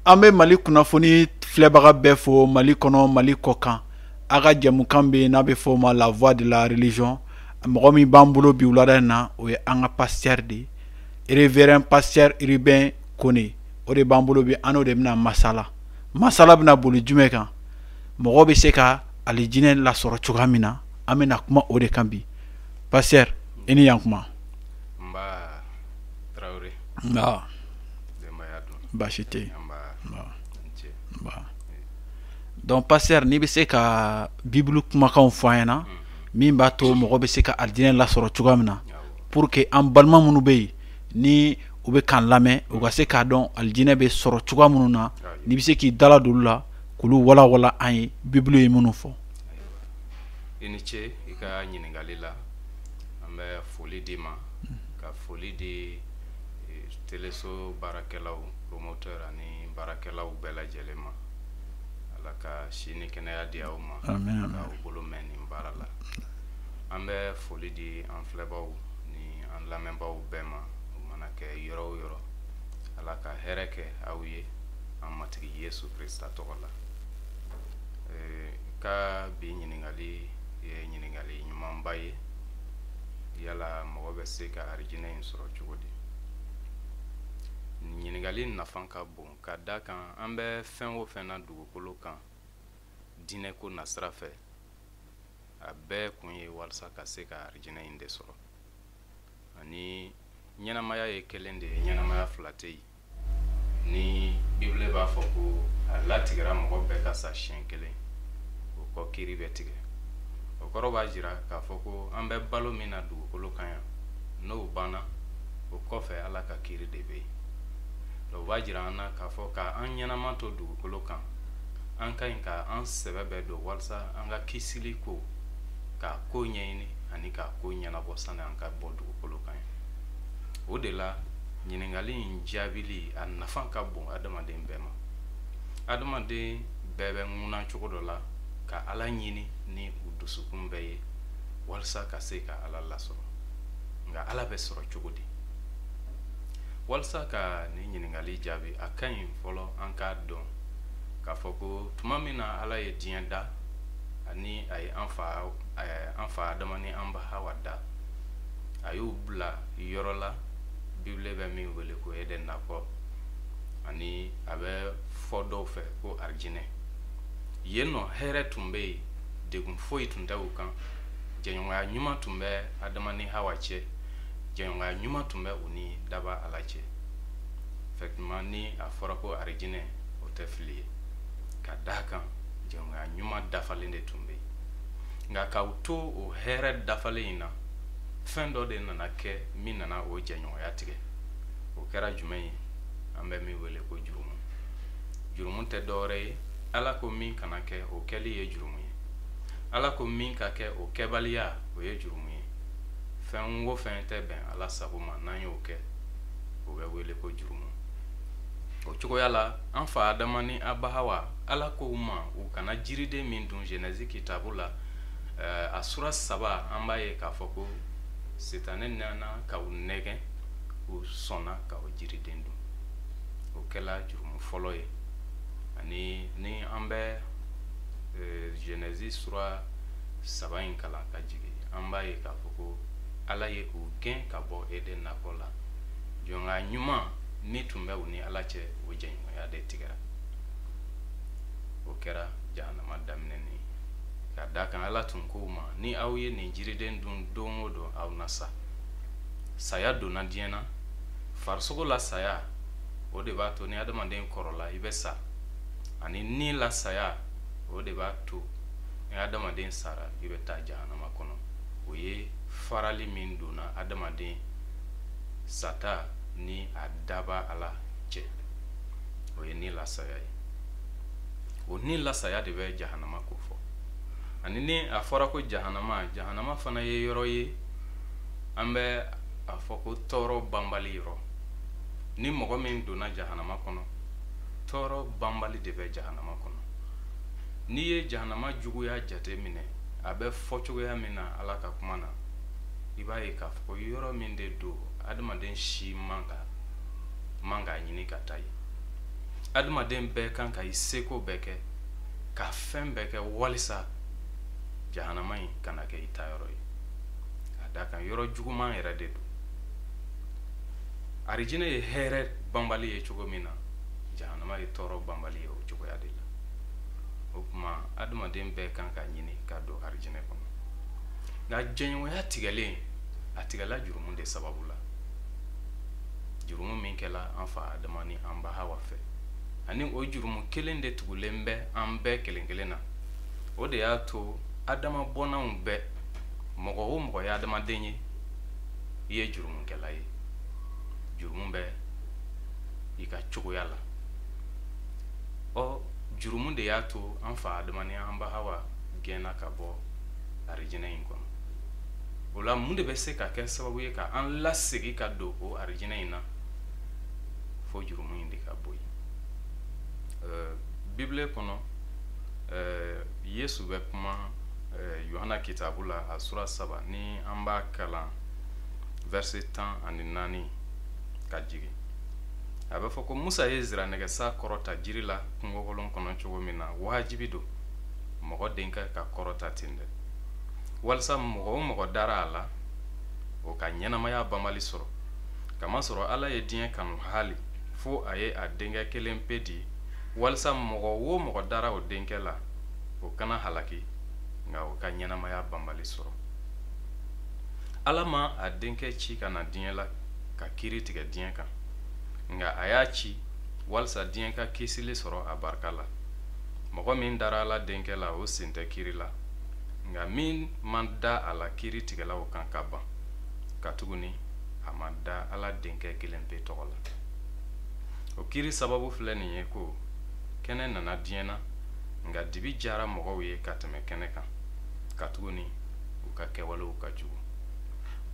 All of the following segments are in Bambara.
an bɛ Mali kunnafoni filɛbaga bɛɛ fo Mali kɔnɔ Mali kɔkan a ka jɛmukan bɛ n'a bɛ fɔ o ma la voix de la religion mɔgɔ min b'an bolo bi wulada in na o ye an ka pasteur de révérend pasteur Urbain Kone o de b'an bolo bi an n'o de bɛna masala bɛna boli jumɛn kan mɔgɔ bɛ se ka alijinɛ lasɔrɔ cogoya min na an bɛna kuma o de kan bi pasteur i ni yan kuma. Nba Traoré. Nba. Denbaya dun. Baasi tɛ yen. Nba. Nba. Donc pasteur n'i bɛ se ka Bible kumakanw fɔ an ɲɛna min b'a to mɔgɔ bɛ se ka alijinɛ lasɔrɔ cogoya min na pour que an balima minnu bɛ yen ni u bɛ k'an lamɛn u ka se k'a dɔn alijinɛ bɛ sɔrɔ cogoya minnu na n'i bɛ se k'i dala don olu la k'olu walawala an ye Bible ye minnu fɔ. I ni ce i ka ɲininkali la an bɛ foli di ma ka foli di teleso baarakɛlaw promoteur ani baarakɛlaw bɛɛ lajɛlen ma ala ka si ni kɛnɛya di aw ma k'aw bolo mɛn nin baara la an bɛ foli di an filɛbaw ni an lamɛnbaw bɛɛ ma u mana kɛ yɔrɔ o yɔrɔ ala ka hɛrɛ kɛ aw ye an matigi Yesu Krista tɔgɔ la ka bi ɲininkali ye ɲininkali ɲumanba ye yala mɔgɔ bɛ se ka arijinɛ in sɔrɔ cogo di ɲininkali nafa ka bon ka da kan an bɛ fɛn o fɛn na dugukolo kan diinɛ ko nasira fɛ a bɛɛ kun ye walasa ka se ka arijinɛ in de sɔrɔ ani ɲɛnamaya ye kelen de ye ɲɛnamaya fila tɛ yen ni Bible b'a fɔ ko a latigɛra mɔgɔ bɛɛ ka sa siɲɛ kelen o kɔ kiiri bɛ tigɛ o kɔrɔ b'a jira k'a fɔ ko an bɛ balo min na dugukolo kan yan n'o banna o kɔfɛ ala ka kiiri de bɛ yen o b'a jira an na k'a fɔ ka an ɲɛnama to dugukolo kan an ka ɲi ka an sɛbɛ bɛɛ don walasa an ka kisili ko k'a ko ɲɛɲini ani k'a ko ɲɛnabɔ sani an ka bɔ dugukolo kan o de la ɲininkali in jaabili a nafa ka bon adamaden bɛɛ ma adamaden bɛɛ bɛ ŋuna cogo dɔ la ka ala ɲini ni u dusukun bɛɛ ye walasa ka se ka ala lasɔrɔ nka ala bɛ sɔrɔ cogo di walasa ka ni ɲininkali jaabi a ka ɲi fɔlɔ an k'a dɔn k'a fɔ ko tuma min na ala ye diɲɛ da ani a ye an fa adama ni an ba hawa da a y'u bila yɔrɔ la Bible bɛ min wele ko Eden nakɔ ani a bɛ fɔ dɔw fɛ ko arijinɛ yen nɔ hɛrɛ tun bɛ yen degun foyi tun tɛ u kan jɛɲɔgɔnya ɲuman tun bɛ adama ni hawa cɛ jɛɲɔgɔnya ɲuman tun bɛ u ni daba ala cɛ effectivement ni a fɔra ko arijinɛ o tɛ fili ye ka d'a kan jɛɲɔgɔnya ɲuman dafalen de tun bɛ yen nka k'aw to o hɛrɛ dafalen in na fɛn dɔ de nana kɛ min nana o jɛɲɔgɔnya tigɛ o kɛra jumɛn ye an bɛ min wele ko jurumu jurumu tɛ dɔwɛrɛ ye ala ko min kana kɛ o kɛli ye jurumu ye ala ko min ka kɛ o kɛbaliya o ye jurumu ye fɛn o fɛn tɛ bɛn ala sago ma n'an y'o kɛ o bɛ wele ko jurumu o cogoya la an fa adama ni abahawa ala ko u ma u kana jiriden min dun Genèse kitabu la a sura 3 an b'a ye k'a fɔ ko sitanɛ nana ka u nɛgɛn u sɔnna ka o jiriden dun o kɛla jurumu fɔlɔ ye ani ni an bɛ Genèse sura 3 in kalan ka jigin an b'a ye k'a fɔ ko ala ye u gɛn ka bɔ Eden nakɔ la jɔnya ɲuman min tun bɛ u ni ala cɛ o jɛɲɔgɔnya de tigɛra o kɛra jahanama daminɛ ni ka da kan ala tun ko ma ni aw ye nin jiriden dun don o don aw na sa saya donna diɲɛ na farisogo la saya o de b'a to ni adamaden kɔrɔla i bɛ sa ani ni la saya o de b'a to ni adamaden sara i bɛ taa jahanama kɔnɔ o ye farali min donna adamaden sata ni a daba ala cɛ o ye ni la saya ye o ni la saya de bɛ jahanama ko fɔ ani ni a fɔra ko jahanama fana ye yɔrɔ ye an bɛ a fɔ ko tɔɔrɔ banbali yɔrɔ ni mɔgɔ min donna jahanama kɔnɔ tɔɔrɔ banbali de bɛ jahanama kɔnɔ n'i ye jahanama juguya jate minɛ a bɛ fɔ cogoya min na ala ka kuma na i b'a ye k'a fɔ yɔrɔ min de don adamaden si man ka ɲini ka taa ye adamaden bɛɛ kan ka i seko bɛɛ kɛ ka fɛn bɛɛ kɛ walisa jahanama in kana kɛ i ta yɔrɔ ye a da kan yɔrɔ juguman yɛrɛ de don arijinɛ ye hɛrɛ banbali ye cogo min na jahanama ye tɔɔrɔ banbali ye o cogoya de la o kuma adamaden bɛɛ kan ka ɲini ka don arijinɛ kɔnɔ nka jɛɲɔgɔnya tigɛlen a tigɛla jurumu de sababu la jurumu min kɛla an fa adama ni an ba hawa fɛ ani o jurumu kelen de tugulen bɛ an bɛɛ kelen kelen na o de y'a to adama bɔnnaw bɛɛ mɔgɔ o mɔgɔ ye adamaden ye i ye jurumukɛla ye jurumu bɛ i ka cogoya la jurumu de y'a to an fa adama ni an ba hawa gɛnna ka bɔ arijinɛ in kɔnɔ o la mun de bɛ se ka kɛ sababu ye ka an lasegi ka don o arijinɛ in na fo jurumu in de ka bɔ yen bibile kɔnɔ yesu bɛ kuma yohana kitabu la a sura 3 ni an b'a kalan verset 14 ka jigin a bɛ fɔ ko musa ye ziranɛgɛsa kɔrɔta jiri la kungokolon kɔnɔ cogo min na wajibi don mɔgɔ den ka kɔrɔta ten dɛ walisa mɔgɔ o mɔgɔ dara a la o ka ɲɛnamaya banbali sɔrɔ kamasɔrɔ ala ye diɲɛ kanu hali fo a ye a denkɛ kelen pe di walisa mɔgɔ o mɔgɔ dara o denkɛ la o kana halaki nka o ka ɲɛnamaya banbali sɔrɔ ala ma a denkɛ ci ka na diɲɛ la ka kiiri tigɛ diɲɛ kan nka a y'a ci walisa diɲɛ ka kisili sɔrɔ a barika la mɔgɔ min dara ala denkɛ la o sen tɛ kiiri la nka min man da a la kiiri tigɛlaw kan ka ban ka tuguni a ma da ala denkɛ kelen pe tɔgɔ la o kiiri sababu filɛ nin ye ko kɛnɛ nana diɲɛ na nka dibi jara mɔgɔw ye ka tɛmɛ kɛnɛ kan ka tuguni u ka kɛwalew ka jugu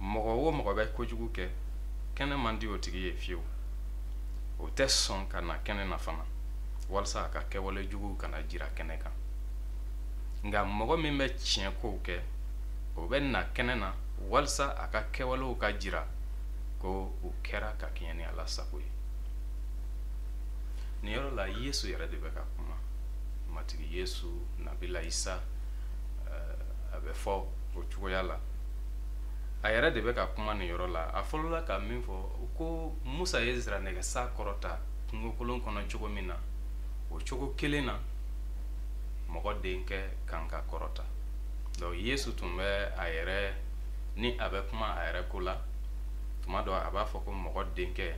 mɔgɔ o mɔgɔ bɛ kojugu kɛ kɛnɛ man di o tigi ye fiyewu o tɛ sɔn ka na kɛnɛ na fana walisa a ka kɛwale jugu kana jira kɛnɛ kan nka mɔgɔ min bɛ tiɲɛ kow kɛ o bɛ na kɛnɛ na walisa a ka kɛwalew ka jira ko u kɛra ka kɛɲɛ ni ala sago ye nin yɔrɔ la yesu yɛrɛ de bɛ ka kuma matigi yesu nabila isa a bɛ fɔ o cogoya la a yɛrɛ de bɛ ka kuma nin yɔrɔ la a fɔlɔla ka min fɔ ko musa ye ziranɛgɛsa kɔrɔta kungokolon kɔnɔ cogo min na o cogo kelen na mɔgɔ denkɛ kan ka kɔrɔta donc yesu tun bɛ a yɛrɛ ni a bɛ kuma a yɛrɛ ko la tuma dɔ a b'a fɔ ko mɔgɔ denkɛ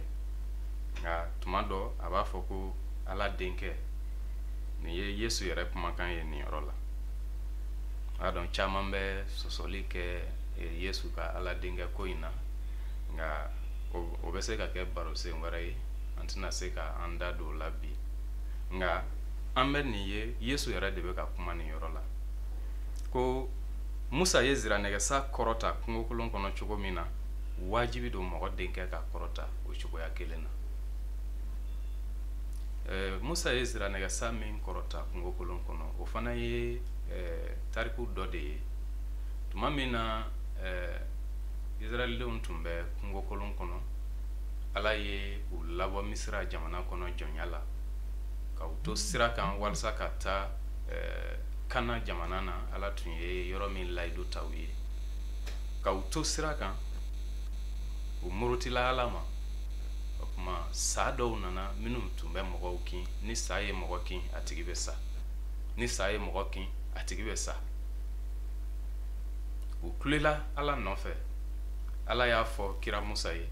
nka tuma dɔ a b'a fɔ ko ala denkɛ nin ye yesu yɛrɛ kumakan ye nin yɔrɔ la a dɔn caman bɛ sɔsɔli kɛ yesu ka ala denkɛ ko in na nka o bɛ se ka kɛ barosen wɛrɛ ye an tɛna se ka an da don o la bi nka an bɛ nin ye yesu yɛrɛ de bɛ ka kuma nin yɔrɔ la ko musa ye ziranɛgɛsa kɔrɔta kungokolon kɔnɔ cogo min na wajibi don mɔgɔ denkɛ ka kɔrɔta o cogoya kelen na musa ye ziranɛgɛsa min kɔrɔta kungokolon kɔnɔ o fana ye tariku dɔ de ye tuma min na israɛlidenw tun bɛ kungokolon kɔnɔ ala ye u labɔ misira jamana kɔnɔ jɔnya la ka u to sira kan walisa ka taa kana jamana na ala tun ye yɔrɔ min layidu ta u ye ka u to sira kan u murutila ala ma o kuma saa dɔw nana minnu tun bɛ mɔgɔw kin ni saa ye mɔgɔ kin a tigi bɛ sa ni saa ye mɔgɔ kin a tigi bɛ sa u kulela ala nɔfɛ ala y'a fɔ kira musa ye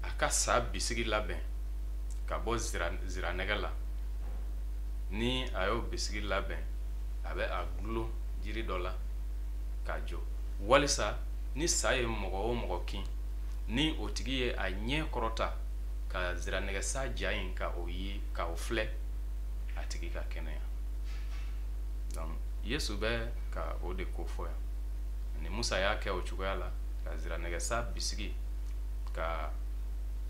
a ka saa bisigi labɛn ka bɔ ziranɛgɛ la ni a y'o bisigi labɛn a bɛ a gulo jiri dɔ la ka jɔ walisa ni saa ye mɔgɔ o mɔgɔ kin ni o tigi ye a ɲɛ kɔrɔta ka ziranɛgɛsa ja in ka o ye ka o filɛ a tigi ka kɛnɛya donc yesu bɛ ka o de ko fɔ yan ni musa y'a kɛ o cogoya la ka ziranɛgɛsa bisigi ka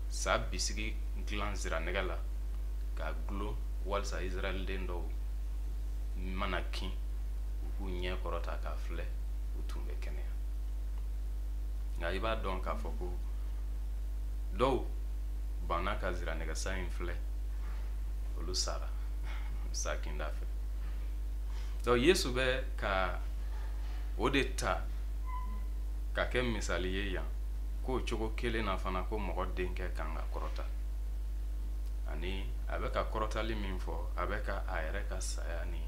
saa bisigi dilan ziranɛgɛ la ka gulo walisa israɛliden dɔw mana kin u k'u ɲɛ kɔrɔta k'a filɛ u tun bɛ kɛnɛya nka i b'a dɔn k'a fɔ ko dɔw banna ka ziranɛgɛsa in filɛ olu sara sakinda fɛ donc yesu bɛ ka o de ta ka kɛ misali ye yan ko cogo kelen na fana ko mɔgɔ denkɛ kan ka kɔrɔta ani a bɛ ka kɔrɔtali min fɔ a bɛ ka a yɛrɛ ka saya ni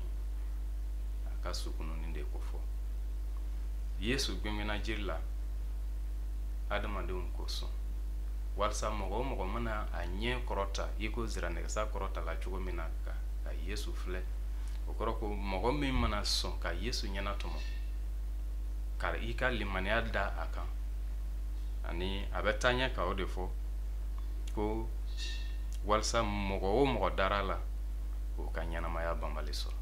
a ka sukununi de ko fɔ yesu gbɛmɛna jiri la adamadenw kosɔn walasa mɔgɔ o mɔgɔ mana a ɲɛ kɔrɔta i ko ziranɛgɛsa kɔrɔta la cogo min na ka yesu filɛ o kɔrɔ ko mɔgɔ min mana sɔn ka yesu ɲɛna tɔmɔ ka i ka limaniya da a kan ani a bɛ taa ɲɛ ka o de fɔ ko walasa mɔgɔ o mɔgɔ dara la o ka ɲɛnamaya banbali sɔrɔ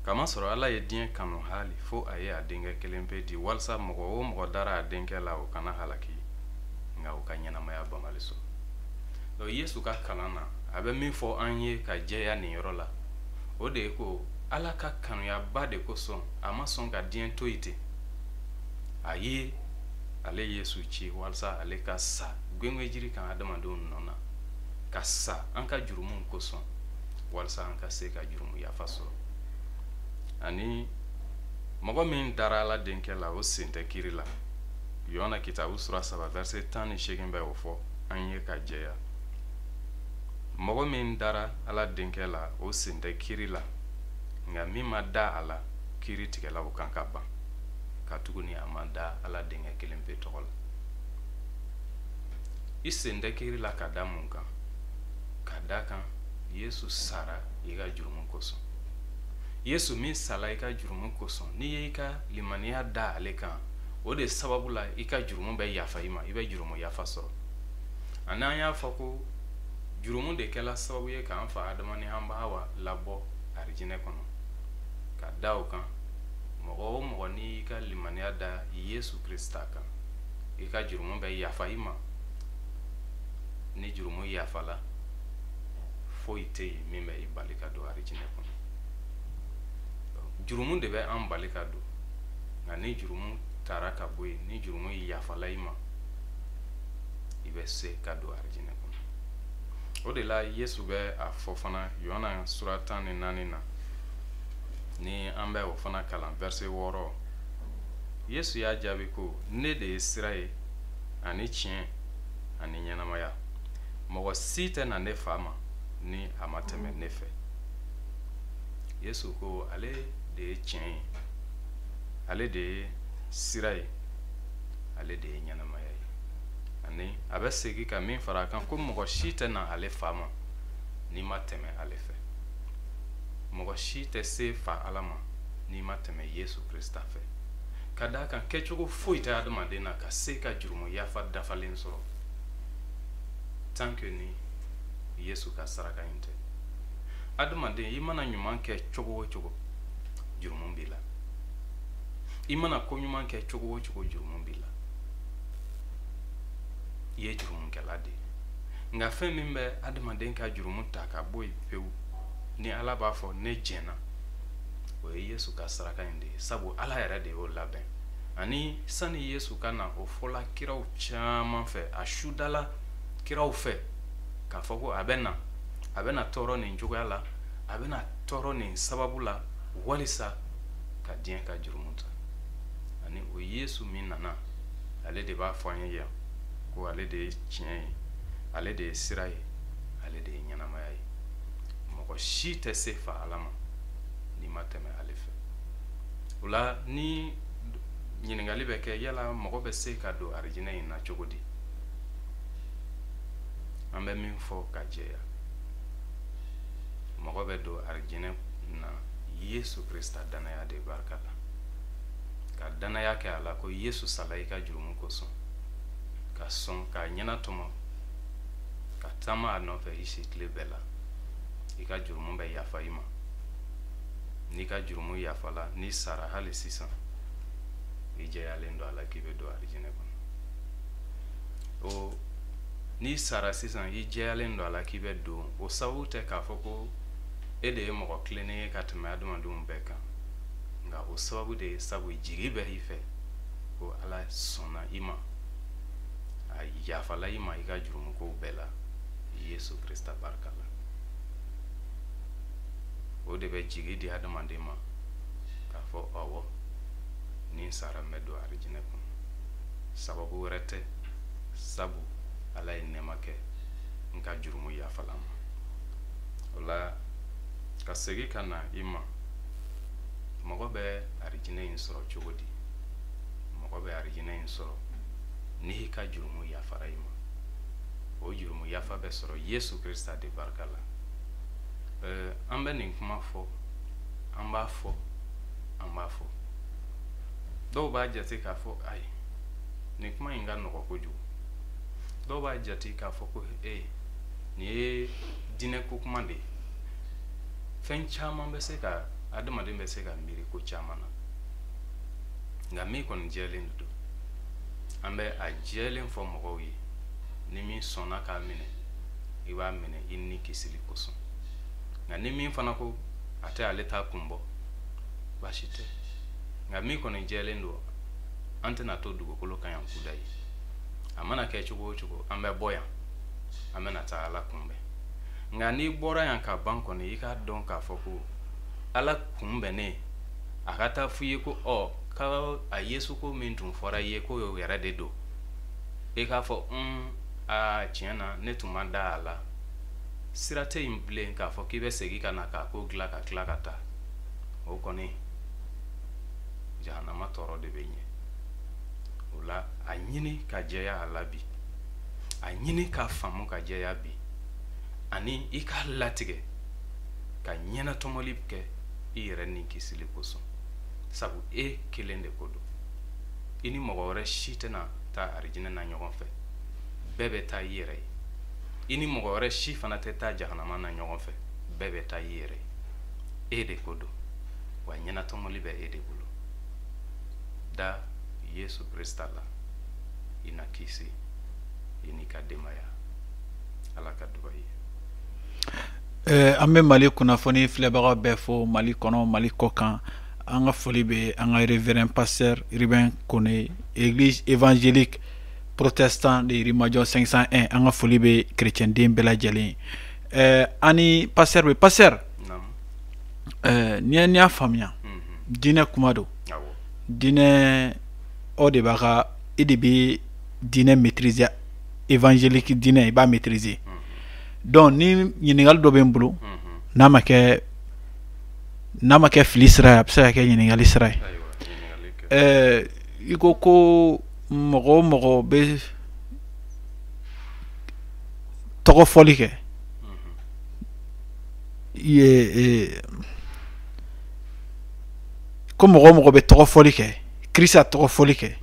kamasɔrɔ ala ye diɲɛ kanu hali fo a ye a denkɛ kelen pe di walasa mɔgɔ o mɔgɔ dara a denkɛ la o kana halaki nka o ka ɲɛnamaya banbali sɔrɔ donc yesu ka kalan na a bɛ min fɔ an ye ka jɛya nin yɔrɔ la o de ye ko ala ka kanuyaba de kosɔn a ma sɔn ka diɲɛ to yen ten a ye ale yesu ci walasa ale ka sa gwɛngwɛjiri kan adamadenw nɔ na ka sa an ka jurumu kosɔn walasa an ka se ka jurumu yafa sɔrɔ ani mɔgɔ min dara ala denkɛ la o sen tɛ kiri la yohana kitabu sura 3 verset 18 bɛ o fɔ an ye ka jɛya mɔgɔ min dara ala denkɛ la o sen tɛ kiri la nka min ma da a la kiri tigɛla o kan ka ban ka tuguni a ma da ala denkɛ kelen pe tɔgɔ la i sen tɛ kiri la ka da mun kan ka da kan yesu sara i ka jurumu kosɔn yesu min sala i ka jurumu kosɔn n'i ye i ka limaniya da ale kan o de sababu la i ka jurumu bɛ yafa i ma i bɛ jurumu yafa sɔrɔ ani an y'a fɔ ko jurumu de kɛla sababu ye k'an fa adama ni an bawa labɔ arijinɛ kɔnɔ ka da o kan mɔgɔ o mɔgɔ n'i ka limaniya da yesu krista kan i ka jurumu bɛ yafa i ma ni jurumu yafala foyi tɛ yen min bɛ i bali ka don arijinɛ kɔnɔ jurumu de bɛ an bali ka don nka ni jurumu taara ka bɔ yen ni jurumu yafala i ma i bɛ se ka don arijinɛ kɔnɔ o de la yesu bɛ a fɔ fana yohana sura 14 na ni an bɛ o fana kalan verset 6 yesu y'a jaabi ko ne de ye sira ye ani tiɲɛ ani ɲɛnamaya mɔgɔ si tɛ na ne fa ma ni a ma tɛmɛ ne fɛ yesu ko ale de ye tiɲɛ ye ale de ye sira ye ale de ye ɲɛnamaya ye ani a bɛ segin ka min fara a kan ko mɔgɔ si tɛ na ale fa ma n'i ma tɛmɛ ale fɛ mɔgɔ si tɛ se fa ala ma n'i ma tɛmɛ yesu krista fɛ ka d'a kan kɛcogo foyi tɛ adamaden na ka se ka jurumu yafa dafalen sɔrɔ tant que ni yesu ka saraka in tɛ adamaden i mana ɲuman kɛ cogo o cogo jurumu b'i la i mana ko ɲuman kɛ cogo o cogo jurumu b'i la i ye jurumukɛla de nka fɛn min bɛ adamaden ka jurumu ta ka bɔ yen pewu ni ala b'a fɔ ne jɛnna o ye yesu ka saraka in de ye sabu ala yɛrɛ de y'o labɛn ani sani yesu ka na o fɔla kiraw caman fɛ a sudala kiraw fɛ k'a fɔ ko a bɛ na tɔɔrɔ nin cogoya la a bɛ na tɔɔrɔ nin sababu la walisa ka diɲɛ ka jurumu ta ani o yesu min nana ale de b'a fɔ an ye yan ko ale de ye tiɲɛ ye ale de ye sira ye ale de ye ɲɛnamaya ye mɔgɔ si tɛ se fa ala ma n'i ma tɛmɛ ale fɛ o la ni ɲininkali bɛ kɛ yala mɔgɔ bɛ se ka don arijinɛ in na cogo di an bɛ min fɔ ka jɛya mɔgɔ bɛ don arijinɛ na yesu krista danaya de barika la ka danaya kɛ a la ko yesu sala i ka jurumu kosɔn ka sɔn ka ɲɛna tɔmɔ ka taama a nɔfɛ i si tile bɛɛ la i ka jurumu bɛ yafa i ma n'i ka jurumu yafala n'i sara hali sisan i jɛyalen don a la k'i bɛ don arijinɛ kɔnɔ o n'i sara sisan i jɛyalen don a la k'i bɛ don o sababu tɛ k'a fɔ ko e de ye mɔgɔ tilennen ye ka tɛmɛ adamadenw bɛɛ kan nka o sababu de ye sabu jigi bɛ i fɛ ko ala sɔnna i ma a yafala i ma i ka jurumukow bɛɛ la Yesu Krista barka la o de bɛ jigi di hadamaden ma k'a fɔ awɔ ni sara mɛ don arijinɛ kɔnɔ sababu wɛrɛ tɛ sabu ala ye nɛɛma kɛ n ka jurumu yafala ma o la ka segi ka na i ma mɔgɔ bɛ arijinɛ in sɔrɔ cogo di mɔgɔ bɛ arijinɛ in sɔrɔ n'i ka jurumu yafara i ma o jurumu yafa bɛ sɔrɔ Yesu Krista de barika la an bɛ nin kuma fɔ an b'a fɔ dɔw b'a jate k'a fɔ ayi nin kuma in ka nɔgɔ kojugu dɔw b'a jate k'a fɔ ko nin ye dinɛ ko kuma de ye fɛn caman bɛ se ka adamaden bɛ se ka miiri ko caman na nka min kɔni jɛlen don an bɛ a jɛlen fɔ mɔgɔw ye ni min sɔnna k'a minɛ i b'a minɛ i ni kisili kosɔn nka ni min fana ko a tɛ ale t'a kun bɔ baasi tɛ nka min kɔni jɛlen don an tɛna to dugukolo kan yan kuda ye a mana kɛ cogo o cogo an bɛ bɔ yan an bɛna taa ala kunbɛn nka n'i bɔra yan ka ban kɔni i k'a dɔn k'a fɔ ko ala kunbɛnnen a ka taa f'i ye ko ka a Yesu ko min tun fɔra i ye ko o yɛrɛ de don i k'a fɔ tiɲɛ na ne tun ma da a la sira tɛ yen bilen k'a fɔ k'i bɛ segin ka na k'a ko dilan ka tila ka taa o kɔni jahanama tɔɔrɔ de bɛ ɲɛ o la a ɲini ka jɛya a la bi a ɲini ka faamu ka jɛya bi ani i ka latigɛ ka ɲɛnatɔmɔli kɛ i yɛrɛ ni kisili kosɔn sabu kelen de ko don i ni mɔgɔ wɛrɛ si tɛna taa arijinɛ na ɲɔgɔn fɛ bɛɛ bɛ taa i yɛrɛ ye i ni mɔgɔ wɛrɛ si fana tɛ taa jahanama na ɲɔgɔn fɛ bɛɛ bɛ taa i yɛrɛ ye de ko don wa ɲɛnatɔmɔli bɛ de bolo da Yesu Krista la i na kisi i ni ka denbaya ala ka duba ye an bɛ Mali kunnafoni filɛbaga bɛɛ fo Mali kɔnɔ Mali kɔ kan an ka foli bɛ an ka révérend pasteur Ruben Kone église évangélique protestant de Yirimajɔ 501 an ka foli bɛ chrétien den bɛɛ lajɛlen ani pasteur bɛ pasteur ni y'a faamuya dinɛ kuma don dinɛ o de b'a ka i de bɛ dinɛ maîtriser évangélique dinɛ i b'a maîtriser donc ni ɲininkali dɔ bɛ n bolo n'a ma kɛ fili sira ye a bɛ se ka kɛ ɲininkali sira ye i ko ko mɔgɔ o mɔgɔ bɛ tɔgɔ fɔli kɛ ko mɔgɔ o mɔgɔ bɛ tɔgɔ fɔli kɛ Krista tɔgɔ fɔli kɛ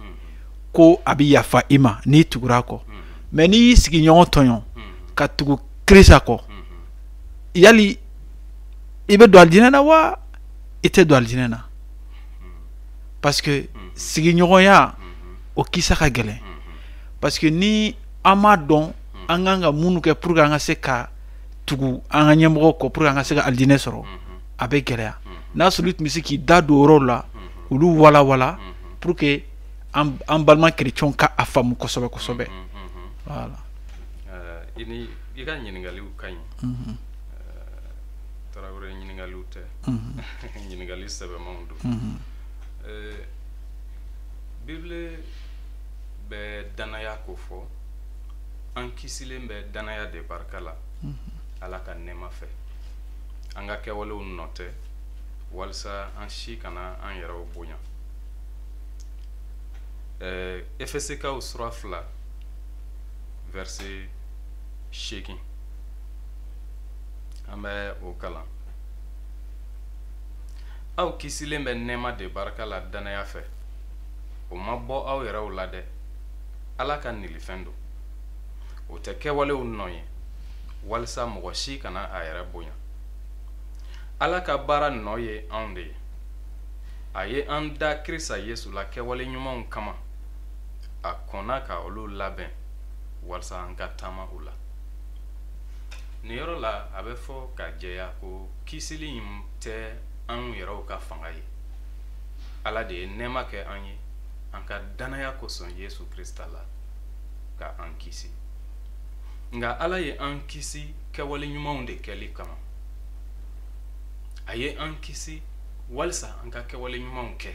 ko a bɛ yafa i ma n'i tugura kɔ mais n'i y'i sigi ɲɔgɔn tɔɲɔ ka tugu Krista kɔ yali i bɛ don alijinɛ na wa i tɛ don alijinɛ na parce que sigiɲɔgɔnya o kisa ka gɛlɛn parce que ni an m'a dɔn an kan ka minnu kɛ pour que an ka se ka tugu an ka ɲɛmɔgɔ kɔ pour que an ka se ka alijinɛ sɔrɔ a bɛ gɛlɛya n'a sɔrɔ i tun bɛ se k'i da don yɔrɔw la olu walawala pour que an balima chrétien ka a faamu kosɛbɛ kosɛbɛ voilà i ka ɲininkaliw ka ɲi Tarawele ɲininkaliw tɛ ɲininkali sɛbɛmanw don Bible bɛ danaya ko fɔ an kisilen bɛ danaya de barika la ala ka nɛɛma fɛ an ka kɛwalew nɔ tɛ walasa an si kana an yɛrɛw bonya Efesikaw sura 2 verset 8 an bɛ o kalan aw kisilen bɛ nɛɛma de barika la danaya fɛ o ma bɔ aw yɛrɛw la dɛ ala ka nilifɛn don o tɛ kɛwalew nɔ ye walasa mɔgɔ si kana a yɛrɛ bonya ala ka baara nɔ ye anw de ye a ye an da Krista Yesu la kɛwale ɲumanw kama a kɔnna ka olu labɛn walasa an ka taama o la nin yɔrɔ la a bɛ fɔ ka jɛya ko kisili in tɛ an yɛrɛw ka fanga ye ala de ye nɛɛma kɛ an ye an ka danaya kosɔn Yesu Krista la ka an kisi nga ala ye an kisi kɛwale ɲumanw de kɛli kama a ye an kisi walisa an ka kɛwale ɲumanw kɛ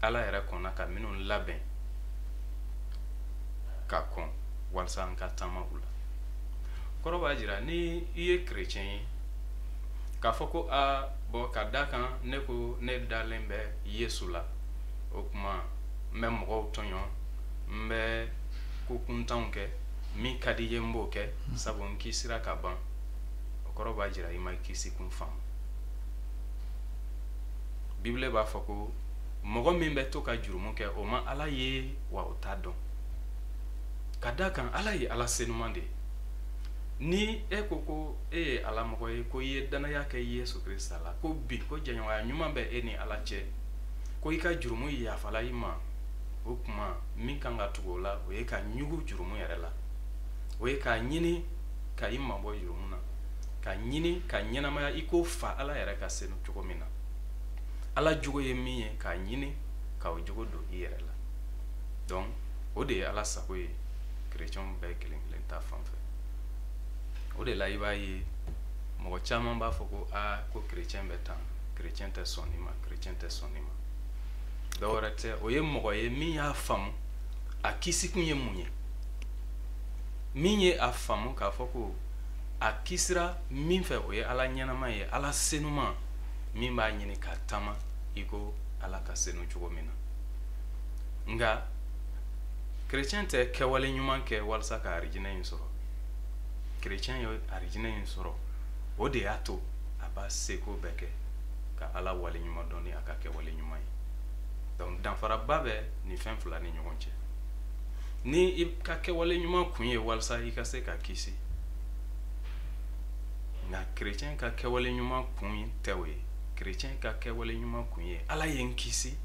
ala yɛrɛ kɔnna ka minnu labɛn ka kɔn walisa an ka taama u la kɔrɔ b'a jira ni i ye chrétien ye k'a fɔ ko a bɔn ka da kan ne ko ne dalen bɛ yesu la o kuma n bɛ mɔgɔw tɔɲɔ n bɛ ko kuntanw kɛ min ka di ye n b'o kɛ sabu n kisira ka ban o kɔrɔ b'a jira i ma kisi kun faamu Bible b'a fɔ ko mɔgɔ min bɛ to ka jurumu kɛ o ma ala ye wa o t'a dɔn ka da kan ala ye ala senuman de ni e ko e ye ala mɔgɔ ye ko i ye danaya kɛ Yesu Krista la ko bi ko jɛɲɔgɔnya ɲuman bɛ e ni ala cɛ ko i ka jurumu yafala i ma o kuma min kan ka tugu o la o ye ka ɲugu jurumu yɛrɛ la o ye ka ɲini ka i mabɔ jurumu na ka ɲini ka ɲɛnamaya i ko fa ala yɛrɛ ka senu cogo min na ala jogo ye min ye ka ɲini ka o jogo don i yɛrɛ la donc o de ye ala sago ye chrétien bɛɛ kelen kelen ta fan fɛ o de la i b'a ye mɔgɔ caman b'a fɔ ko ko chrétien bɛ tan chrétien tɛ sɔn nin ma chrétien tɛ sɔn nin ma dɔwɛrɛ tɛ o ye mɔgɔ ye min y'a faamu a kisikun ye mun ye min ye a faamu k'a fɔ ko a kisira min fɛ o ye ala ɲɛnama ye ala senuma min b'a ɲini ka taama i ko ala ka senu cogo min na nka chrétien tɛ kɛwale ɲuman kɛ walasa ka arijinɛ in sɔrɔ chrétien ye arijinɛ in sɔrɔ o de y'a to a b'a seko bɛɛ kɛ ka ala wale ɲuman dɔn ni a ka kɛwale ɲuman ye donc danfaraba bɛ nin fɛn fila ni ɲɔgɔn cɛ ni i ka kɛwale ɲuman kun ye walasa i ka se ka kisi nka chrétien ka kɛwale ɲuman kun tɛ o ye chrétien ka kɛwale ɲuman kun ye ala ye n kisi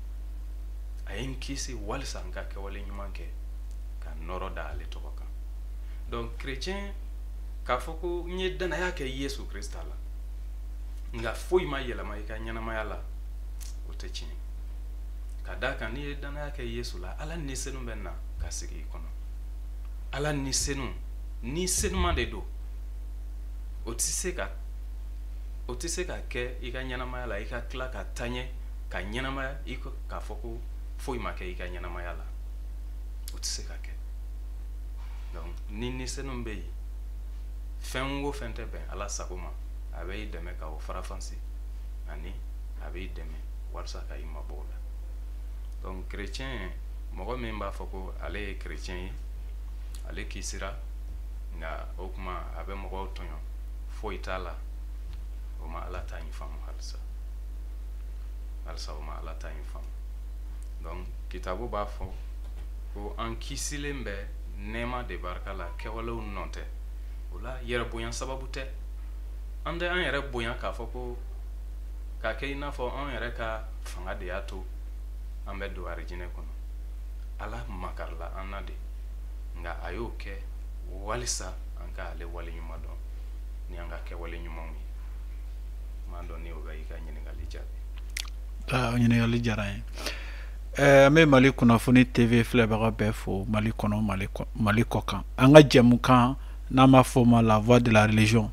a ye n kisi walisa n ka kɛwale ɲuman kɛ ka nɔrɔ da ale tɔgɔ kan donc chrétien k'a fɔ ko n ye danaya kɛ Yesu Krista la nka foyi ma yɛlɛma i ka ɲɛnamaya la o tɛ tiɲɛ ka da kan n'i ye danaya kɛ Yesu la ala ni senu bɛ na ka sigi i kɔnɔ ala ni senu ni senuman de don o tɛ se ka kɛ i ka ɲɛnamaya la i ka tila ka taɲɛ ka ɲɛnamaya i k'a fɔ ko foyi ma kɛ i ka ɲɛnamaya la o tɛ se ka kɛ donc ni senu bɛ yen fɛn o fɛn tɛ bɛn ala sago ma a bɛ i dɛmɛ ka o farafansi ani a bɛ i dɛmɛ walasa ka i mabɔ o la donc chrétien mɔgɔ min b'a fɔ ko ale ye chrétien ye ale kisira nka o kuma a bɛ mɔgɔw tɔɲɔ foyi t'a la o ma ala ta in faamu halisa o ma ala ta in faamu donc kitabu b'a fɔ ko an kisilen bɛ nɛɛma de barika la kɛwalew nɔ tɛ o la yɛrɛ bonya sababu tɛ an tɛ an yɛrɛ bonya k'a fɔ ko k'a kɛ i n'a fɔ an yɛrɛ ka fanga de y'a to an bɛ don arijinɛ kɔnɔ ala makarila an na de nka a y'o kɛ walisa an ka ale wale ɲuman dɔn ni an ka kɛwale ɲumanw ye m'an dɔn ni o bɛ i ka ɲininkali jaabi. Ɲininkali diyara n ye an bɛ Mali kunnafoni TV filɛbaga bɛɛ fo Mali kɔnɔ Mali kɔ kan an ka jɛmukan n'an b'a fɔ o ma la voix de la religion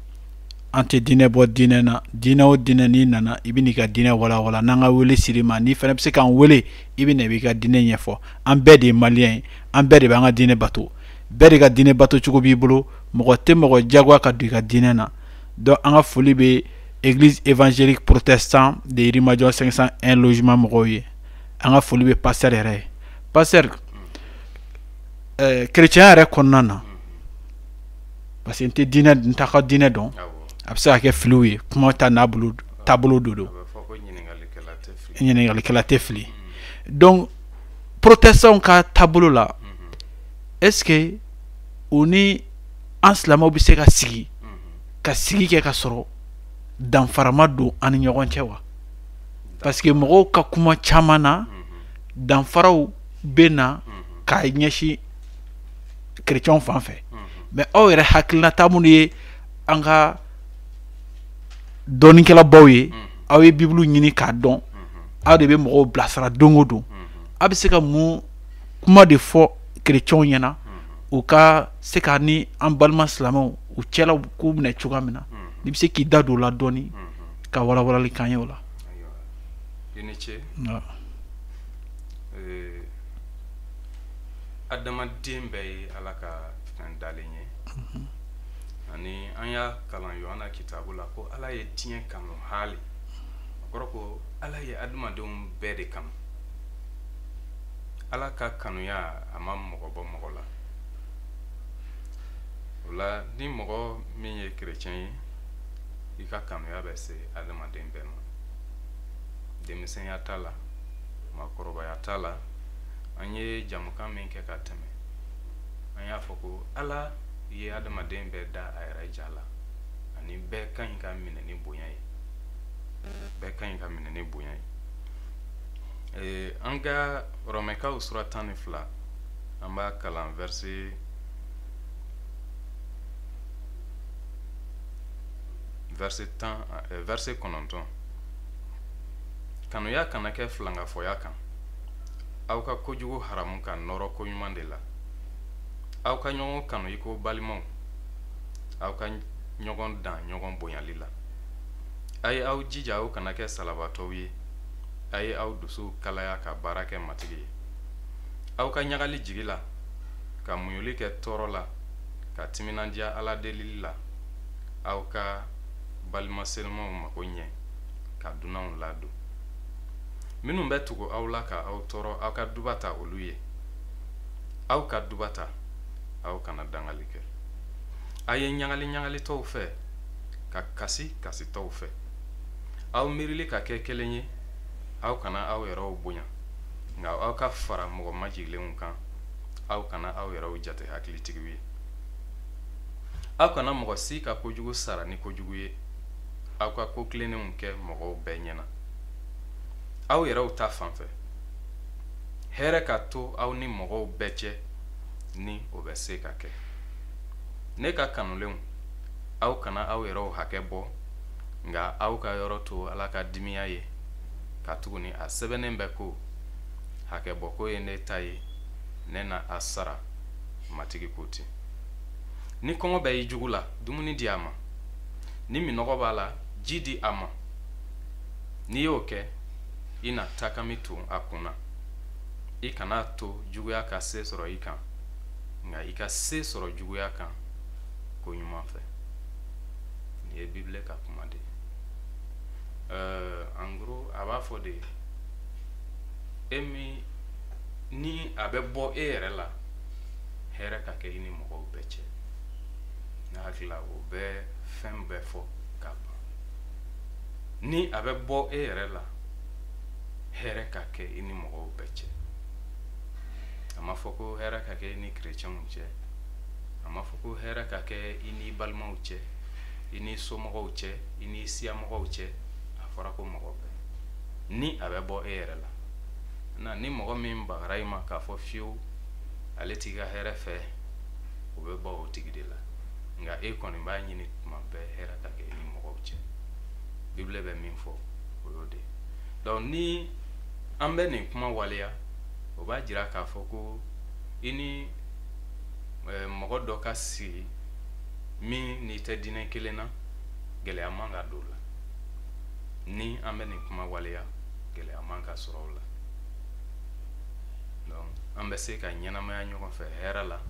an tɛ diinɛ bɔ diinɛ na diinɛ o diinɛ n'i nana i bɛ n'i ka diinɛ walawala n'an ka wele siri ma n'i fana bɛ se k'an wele i bɛ na i b'i ka diinɛ ɲɛfɔ an bɛɛ de ye maliyɛn ye an bɛɛ de b'an ka diinɛ bato bɛɛ de ka diinɛ bato cogo b'i bolo mɔgɔ tɛ mɔgɔ diyagoya ka don i ka diinɛ na donc an ka foli bɛ église évangélique protestant de Yirimajɔ 501 logement mɔgɔw ye an ka foli bɛ pasteur yɛrɛ ye pasteur chrétien yɛrɛ kɔnɔna na parce que n tɛ diinɛ n t'a ka diinɛ dɔn a bɛ se ka kɛ filiw ye kuma ta n'a bolo taabolo do don ɲininkalikɛla tɛ fili donc protestants ka taabolo la est-ce que u ni an silamɛw bɛ se ka sigi kɛ ka sɔrɔ danfarama don an ni ɲɔgɔn cɛ wa parce que mɔgɔw ka kuma caman na danfaraw bɛ na k'a ɲɛsin chrétiens fan fɛ mais aw yɛrɛ hakilinata minnu ye an ka dɔnnikɛlabaw ye aw ye Bible ɲini k'a dɔn aw de bɛ mɔgɔw bilasira don o don aw bɛ se ka mun kuma de fɔ chrétiens ɲɛna u ka se ka ni an balima silamɛw u cɛla k'u minɛ cogoya min na n'i bɛ se k'i da don o la dɔɔni ka walawalali k'an ye o la. I ni ce. Adamaden bɛɛ ye Ala ka fɛn dalen ye ani an y'a kalan Yohana kitabu la ko Ala ye diɲɛ kanu hali o kɔrɔ ko Ala ye adamadenw bɛɛ de kanu. Ala ka kanuya a ma mɔgɔ bɔ mɔgɔ la. O la ni mɔgɔ min ye chrétien ye i ka kanuya bɛ se adamaden bɛɛ ma. Denmisɛnya t'a la maakɔrɔbaya t'a la. An ye jamukan min kɛ ka tɛmɛ an y'a fɔ ko Ala ye adamaden bɛɛ da a yɛrɛ ja la ani bɛɛ ka ɲi ka minɛ ni bonya ye. Bɛɛ ka ɲi ka minɛ ni bonya ye. An ka Rɔmɛkaw sura 12 an b'a kalan verset 9. Kanuya kana kɛ filangafɔya kan. Aw ka kojugu haramu ka nɔrɔ ko ɲuman de la. Aw ka ɲɔgɔn kanu i ko balimaw. Aw ka ɲɔgɔn dan ɲɔgɔn bonyali la. A ye aw jija aw kana kɛ salabatɔw ye. A ye aw dusu kalaya ka baara kɛ matigi ye. Aw ka ɲagali jigi la, ka muɲuli kɛ tɔɔrɔ la, ka timinandiya Ala delili la. Aw ka balima senumanw mako ɲɛ, ka dunanw ladon. Minnu bɛ tugu aw la ka aw tɔɔrɔ aw ka duba ta olu ye. Aw ka duba ta, aw kana dangali kɛ. A ye ɲagali tɔw fɛ, ka kasi tɔw fɛ. Aw miirili ka kɛ kelen ye, aw kana aw yɛrɛw bonya, nka aw ka fara mɔgɔ majigilenw kan. Aw kana aw yɛrɛw jate hakilitigiw ye. Aw kana mɔgɔ si ka kojugu sara ni kojugu ye. Aw ka ko tilennenw kɛ mɔgɔw bɛɛ ɲɛna. Aw yɛrɛw ta fanfɛ. Hɛrɛ ka to aw ni mɔgɔw bɛɛ cɛ ni o bɛ se ka kɛ. Ne ka kanulenw, aw kana aw yɛrɛw hakɛ bɔ, nka aw ka yɔrɔ to Ala ka dimiya ye. Ka tuguni a sɛbɛnnen bɛ ko hakɛbɔ ko ye ne ta ye, ne na a sara matigi ko ten. Ni kɔngɔ bɛ i jugu la, dumuni di a ma. Ni minɔgɔ b'a la, ji di a ma. N'i y'o kɛ, i na takami to a kunna. I kana to juguya ka se sɔrɔ i kan, nka i ka se sɔrɔ juguya kan ko ɲuman fɛ. Ni ye Bible ka kuma de. En gros, a b'a fɔ de ni a bɛ bɔ e yɛrɛ la, hɛrɛ ka kɛ i ni mɔgɔw bɛɛ cɛ. Ne hakili la o bɛ fɛn bɛɛ fɔ ka ban. Ni a bɛ bɔ e yɛrɛ la, hɛrɛ ka kɛ i ni mɔgɔw bɛɛ cɛ. A ma fɔ ko hɛrɛ ka kɛ i ni chrétienw cɛ. A ma fɔ ko hɛrɛ ka kɛ i ni balimaw cɛ, i ni somɔgɔw cɛ, i ni siyamɔgɔw cɛ. A fɔra ko mɔgɔ bɛɛ. Ni a bɛ bɔ e yɛrɛ la. Ni mɔgɔ min bagara i ma k'a fɔ fiyewu ale t'i ka hɛrɛ fɛ, o bɛ bɔ o tigi de la. Nka e kɔni b'a ɲini tuma bɛɛ hɛrɛ ka kɛ i ni mɔgɔw cɛ. Bible bɛ min fɔ o y'o de ye. Donc ni an bɛ nin kuma waleya, o b'a jira k'a fɔ ko i ni mɔgɔ dɔ ka sigi min n'i tɛ diinɛ kelen na, gɛlɛya man ka don o la. Ni an bɛ nin kuma waleya, gɛlɛya man ka sɔrɔ o la. Donc an bɛ se ka ɲɛnamaya ɲɔgɔn fɛ hɛrɛ la.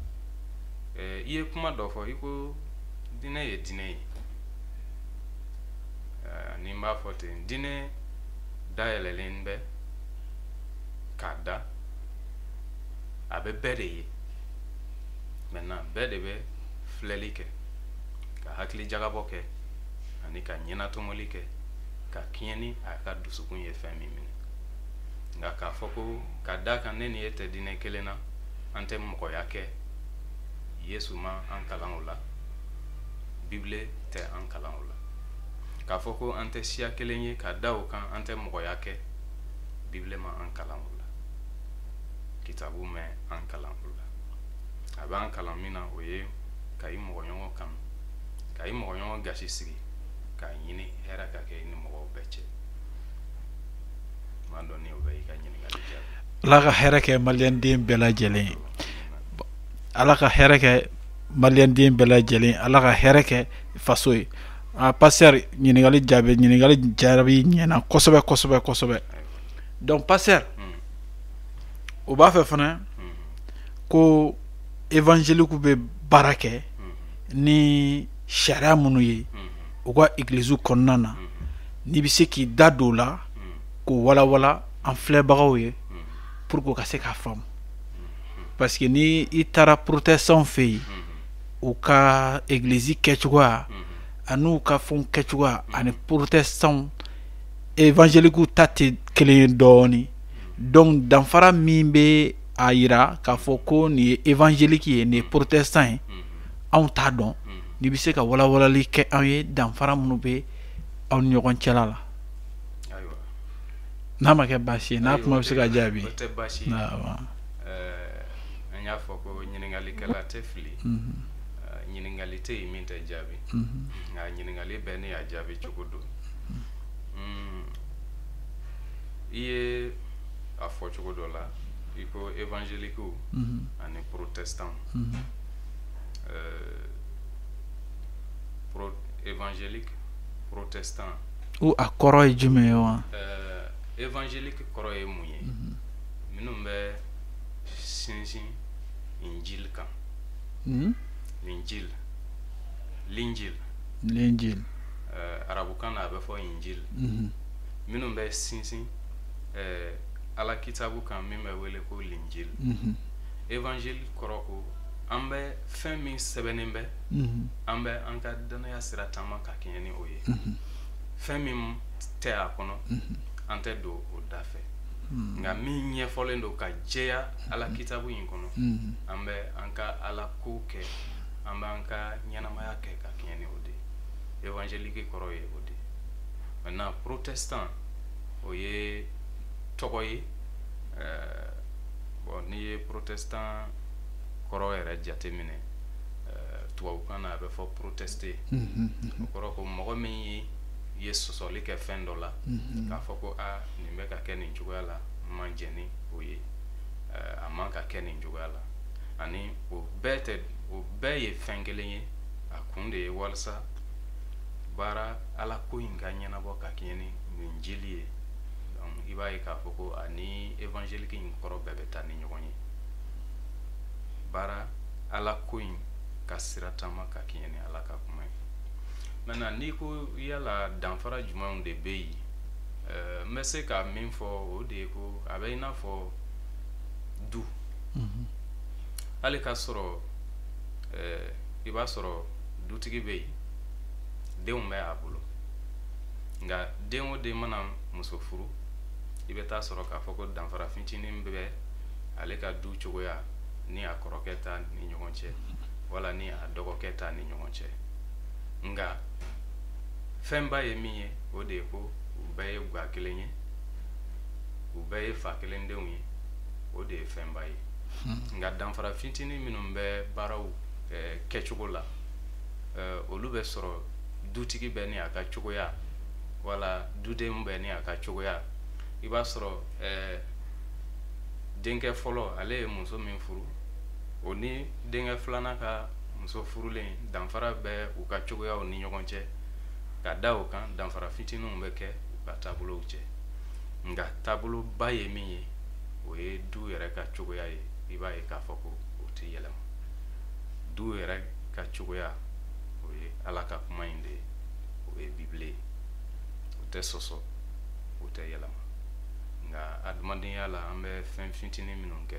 I ye kuma dɔ fɔ, i ko diinɛ ye diinɛ ye. Ni n b'a fɔ ten, diinɛ dayɛlɛlen bɛ k'a da, a bɛ bɛɛ de ye. Maintenant bɛɛ de bɛ filɛli kɛ, ka hakili jagabɔ kɛ, ani ka ɲɛnatomɔli kɛ, ka kɛɲɛ ni a ka dusukun ye fɛn min minɛ. Nka k'a fɔ ko ka da kan ne ni e tɛ diinɛ kelen na, an tɛ mɔgɔya kɛ, Yesu ma an kalan o la, Bible tɛ an kalan o la. K'a fɔ ko an tɛ siya kelen ye, ka da o kan an tɛ mɔgɔya kɛ, Bible ma an kalan o la. Kitabu mɛ an kalan o la. A b'an kalan min na o ye ka i mɔgɔɲɔgɔn kanu, ka i mɔgɔɲɔgɔn gasi sigi, k'a ɲini hɛrɛ ka kɛ i ni mɔgɔw bɛɛ cɛ. Ala ka hɛrɛ kɛ maliyɛnden bɛɛ lajɛlen ye. ala ka hɛrɛ kɛ maliyɛnden bɛɛ lajɛlen ala ka hɛrɛ kɛ faso ye pasteur ɲininkali jaabi ɲɛna kosɛbɛ kosɛbɛ kosɛbɛ donc pasteur o b'a fɛ fana ko évangélique bɛ baara kɛ ni sariya minnu ye u ka église kɔnɔna na n'i bɛ se k'i da don o la k'o walawala an filɛbagaw ye pour que u ka se k'a faamu parce que ni i taara protestant fɛ yen u ka église kɛcogoya an'u ka fɛnw kɛcogoya ani protestant évangélique ta tɛ kelen ye dɔɔni donc danfara min bɛ a yira k'a fɔ ko nin ye évangélique ye nin ye protestant ye anw t'a dɔn n'i bɛ se ka walawalali kɛ an ye danfara minnu bɛ aw ni ɲɔgɔn cɛla la n'a ma kɛ baasi ye n'a kuma bɛ se ka jaabi o tɛ baasi ye an y'a fɔ ko ɲininkalikɛla tɛ fili ɲininkali tɛ yen min tɛ jaabi nka ɲininkali bɛɛ ne y'a jaabi cogo don i ye a fɔ cogo dɔ la i ko évangélique ani protestant évangélique protestant ou a kɔrɔ ye jumɛn ye wa évangélique kɔrɔ ye mun ye minnu bɛ sinsin injil kan l'injil arabukan na a bɛ fɔ injil minnu bɛ sinsin ala kitabu kan min bɛ wele ko l'injil évangile kɔrɔ ko an bɛ fɛn min sɛbɛnnen bɛ an bɛ an ka danaya sira taama ka kɛɲɛ ni o ye fɛn min tɛ a kɔnɔ an tɛ don o da fɛ nka min ɲɛfɔlen don ka jɛya ala kitabu in kɔnɔ an bɛ an ka ala ko kɛ an bɛ an ka ɲɛnamaya kɛ ka kɛɲɛ ni o de évangélique kɔrɔ ye o de maintenant protestant o ye tɔgɔ ye bon n'i ye protestant kɔrɔ yɛrɛ jateminɛ tubabukan na a bɛ fɔ protester o kɔrɔ ko mɔgɔ min ye sɔsɔli kɛ fɛn dɔ la k'a fɔ ko nin bɛ ka kɛ nin cogoya la man jɛ ni o ye a man ka kɛ nin cogoya la ani o bɛɛ ye fɛn kelen ye a kun de ye walasa baara ala ko in ka ɲɛnabɔ ka kɛɲɛ ni nin jeli ye donc i b'a ye k'a fɔ ko ani évangélique in kɔrɔ bɛɛ bɛ taa ni ɲɔgɔn ye baara ala ko in ka sira taama ka kɛɲɛ ni ala ka kuma ye maintenant n'i ko yala danfara jumɛnw de bɛ yen n bɛ se ka min fɔ o de ye ko a bɛ i n'a fɔ du hali k'a sɔrɔ i b'a sɔrɔ dutigi bɛ yen denw bɛ a bolo nka den o den mana muso furu i bɛ taa sɔrɔ k'a fɔ ko danfara fitinin bɛ ale ka du cogoya ni a kɔrɔkɛ ta ni ɲɔgɔn cɛ wala ni a dɔgɔkɛ ta ni ɲɔgɔn cɛ nka fɛnba ye min ye o de ye ko u bɛɛ ye ga kelen ye u bɛɛ ye fa kelen denw ye o de ye fɛnba ye nka danfara fitinin minnu bɛ baaraw kɛcogo la olu bɛ sɔrɔ dutigi bɛ ni a ka cogoya wala duden bɛ ni a ka cogoya i b'a sɔrɔ denkɛ fɔlɔ ale ye muso min furu o ni denkɛ filanan ka muso furulen danfara bɛ u ka cogoyaw ni ɲɔgɔn cɛ ka da o kan danfara fitininw bɛ kɛ u ka taabolow cɛ nka taaboloba ye min ye o ye du yɛrɛ ka cogoya ye i b'a ye k'a fɔ ko o tɛ yɛlɛma du yɛrɛ ka cogoya o ye ala ka kuma in de ye o ye bibile ye o tɛ sɔsɔ o tɛ yɛlɛma nka adamadenya la an bɛ fɛn fitinin minnu kɛ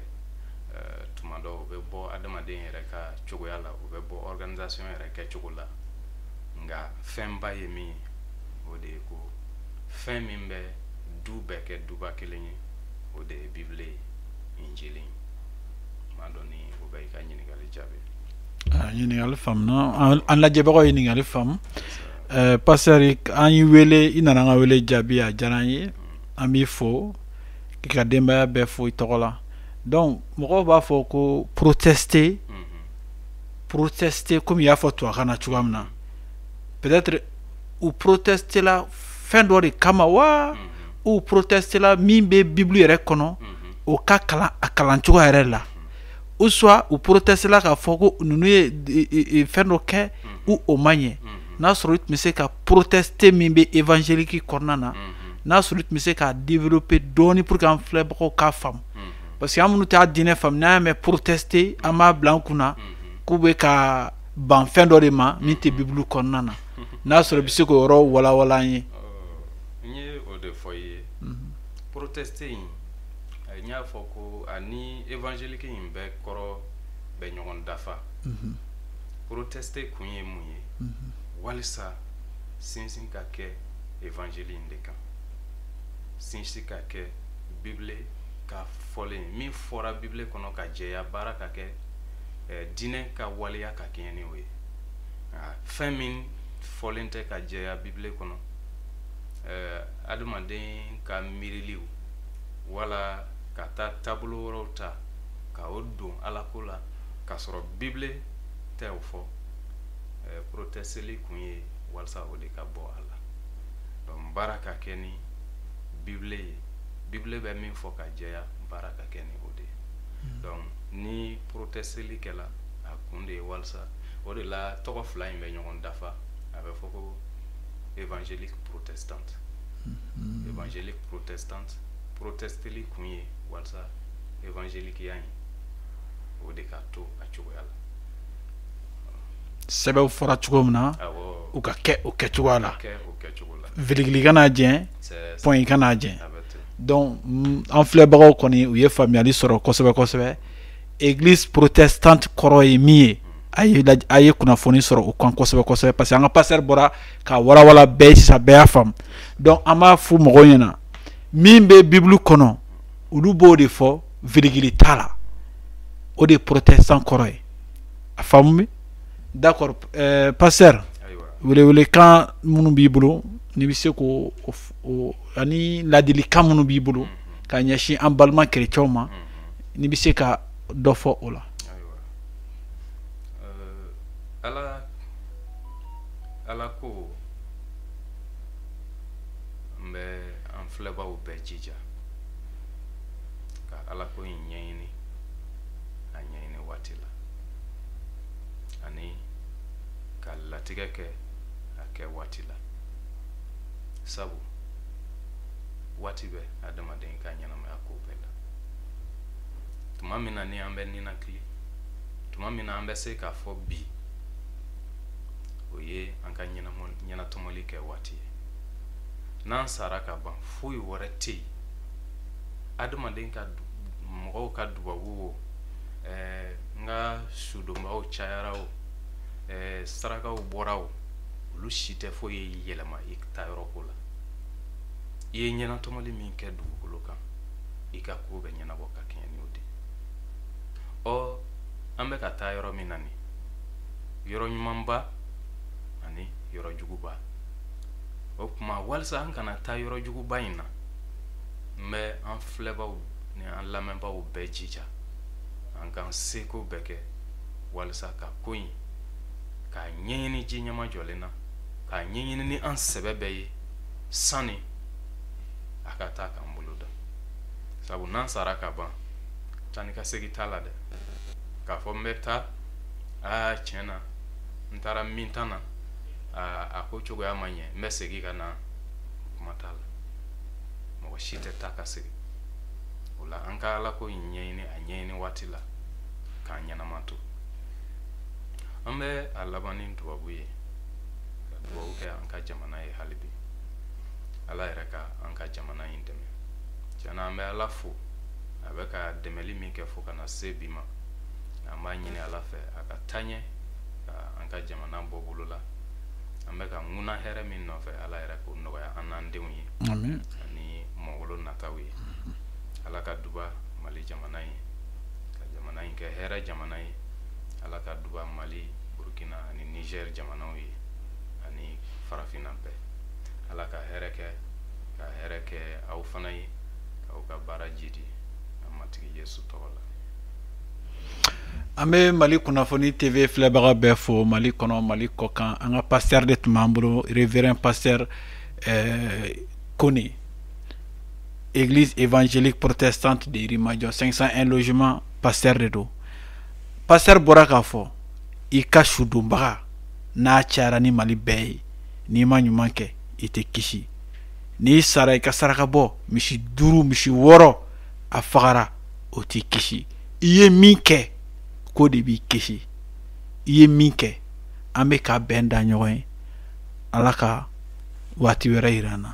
tuma dɔ o bɛ bɔ adamaden yɛrɛ ka cogoya la o bɛ bɔ organisation yɛrɛ kɛcogo la nka fɛnba ye min ye o de ye ko fɛn min bɛ du bɛɛ kɛ duba kelen ye o de ye bibile ye injili m'a dɔn ni o bɛ i ka ɲininkali jaabi ɲininkali faamuna an lajɛbagaw ye ɲininkali faamu pasteur an y'i wele i nana an ka wele jaabi a diyara an ye an b'i fo k'i ka denbaya bɛɛ fo i tɔgɔ la donc mɔgɔw b'a fɔ ko protester komi i y'a fɔ tubabukan na cogoya min na peut-être u protester la fɛn dɔ de kama wa u protester la min bɛ bible yɛrɛ kɔnɔ o ka kalan a kalancogo yɛrɛ la ou soit ou proteste la ka foko nunu ye fɛn dɔ kɛ ou o man ɲɛ n'a sɔrɔ i tun bɛ se ka protester min bɛ évangélique kɔnɔna na n'a sɔrɔ i tun bɛ se ka développer dɔɔni pour que an filɛbagaw k'a faamu parce que an minnu t'a diinɛ faamu n'an y'a mɛn protester an b'a bila an kunna k'u bɛ ka ban fɛn dɔ de ma min tɛ bible kɔnɔna na n'a sɔrɔ i bɛ se k'o yɔrɔ walawala an ye. N ye o de fɔ i ye protester in n y'a fɔ ko ani évangélique in bɛɛ kɔrɔ bɛ ɲɔgɔn dafa protester kun ye mun ye walisa sinsin ka kɛ évangile in de kan sinsin ka kɛ bible ka fɔlen min fɔra bible kɔnɔ ka jɛya baara ka kɛ diinɛ ka waleya ka kɛɲɛ ni o ye fɛn min fɔlen tɛ ka jɛya bible kɔnɔ adamaden ka miiriliw wala ka taa taabolo wɛrɛw ta ka o don alako la ka sɔrɔ bible tɛ o fɔ protesteli kun ye walasa o de ka bɔ a la donc baara ka kɛ ni bible ye bible bɛ min fɔ ka jɛya baara ka kɛ ni o de ye donc ni protesteli kɛla a kun de ye walasa o de la tɔgɔ fila in bɛ ɲɔgɔn dafa a bɛ fɔ ko évangélique protestante évangélique protestante protesteli kun ye walasa évangélique ya in o de ka to a cogoya la sɛbɛw fɔra cogo min na u ka kɛ o kɛcogoya la virgule kana jɛn point kana jɛn donc an filɛbagaw kɔni u ye faamuyali sɔrɔ kosɛbɛ kosɛbɛ église protestante kɔrɔ ye min ye a ye kunnafoni sɔrɔ o kan kosɛbɛ kosɛbɛ parce que an ka pasteur bɔra ka walawala bɛɛ sisan bɛɛ y'a faamu donc an b'a fɔ mɔgɔw ɲɛna min bɛ bible kɔnɔ olu b'o de fɔ virgule t'a la o de protestant kɔrɔ ye a faamu mi d'accord pasteur welewelekan minnu b'i bolo n'i bɛ se k'o ani ladilikan minnu b'i bolo ka ɲɛsin an balima kerecɛnw ma n'i bɛ se ka dɔ fɔ o la. ala ko n bɛ an filɛbagaw bɛɛ jija ka ala ko in ɲɛɲini a ɲɛɲini waati la ani ka latigɛ kɛ a kɛ waati la sabu waati bɛ adamaden ka ɲɛnamaya ko bɛɛ la tuma min na ni an bɛ ninakili tuma min na an bɛ se k'a fɔ bi o ye an ka ɲɛnatomali kɛ waati ye n'an sara ka ban foyi wɛrɛ tɛ yen adamaden ka mɔgɔw ka dubabu o n ka sudonbaw cayara o sarakaw bɔra o olu si tɛ foyi ye yɛlɛma i ta yɔrɔ ko la i ye ɲɛnatomali min kɛ dugukolo kan i ka ko bɛ ɲɛnabɔ ka kɛɲɛ ni o de an bɛ ka taa yɔrɔ min na nin yɔrɔ ɲumanba ani yɔrɔ juguba o kuma walisa an kana taa yɔrɔ juguba in na n bɛ an filɛbaw ni an lamɛnbaw bɛɛ jija an k'an seko bɛɛ kɛ walisa ka ko in k'a ɲɛɲini ji ɲɛma jɔlen na k'a ɲɛɲini ni an sɛbɛ bɛɛ ye sani a ka taa k'an bolo da sabu n'an sara ka ban taa ni ka segin t'a la dɛ k'a fɔ n bɛ taa tiɲɛ na n taara min tan na a ko cogoya ma ɲɛ n bɛ segin ka na kuma t'a la mɔgɔ si tɛ taa ka segin o la an ka ala ko in ɲɛɲini a ɲɛɲini waati la k'an ɲɛnama to an bɛ a laban ni dubabu ye ka dubabu kɛ an ka jamana ye hali bi ala yɛrɛ ka an ka jamana in dɛmɛ tiɲɛna an bɛ ala fo a bɛ ka dɛmɛli min kɛ fo ka na se bi ma an b'a ɲini ala fɛ a ka taɲɛ ka an ka jamana bɔ bolo la an bɛ ka ŋuna hɛrɛ min nɔfɛ ala yɛrɛ k'o nɔgɔya an n'an denw ye ani mɔgolo nataw ye ala ka duba mali jamana ye ka jamana in kɛ hɛrɛ jamana ye ala ka duba mali burkina ani niger jamanaw ye ani farafina bɛɛ ala ka hɛrɛ kɛ aw fana ye k'aw ka baara jidi an matigi yesu tɔgɔ la. An bɛ Mali kunnafoni TV filɛbaga bɛɛ fo Mali kɔnɔ Mali kɔkan an ka pasteur de tun b'an bolo révérend pasteur Kone église évangélique protestante de Yirimajɔ 501 logement pasteur de do pasteur bɔra k'a fɔ i ka sudonbaga n'a cayara ni Mali bɛɛ ye n'i ma ɲuman kɛ i tɛ kisi. N'i sara i ka saraka bɔ misi 5 misi 6 a fagara o t'i kisi. I ye min kɛ ko de b'i kisi. I ye min kɛ an bɛ ka bɛn da ɲɔgɔn ye. Ala ka waati wɛrɛ yir'an na.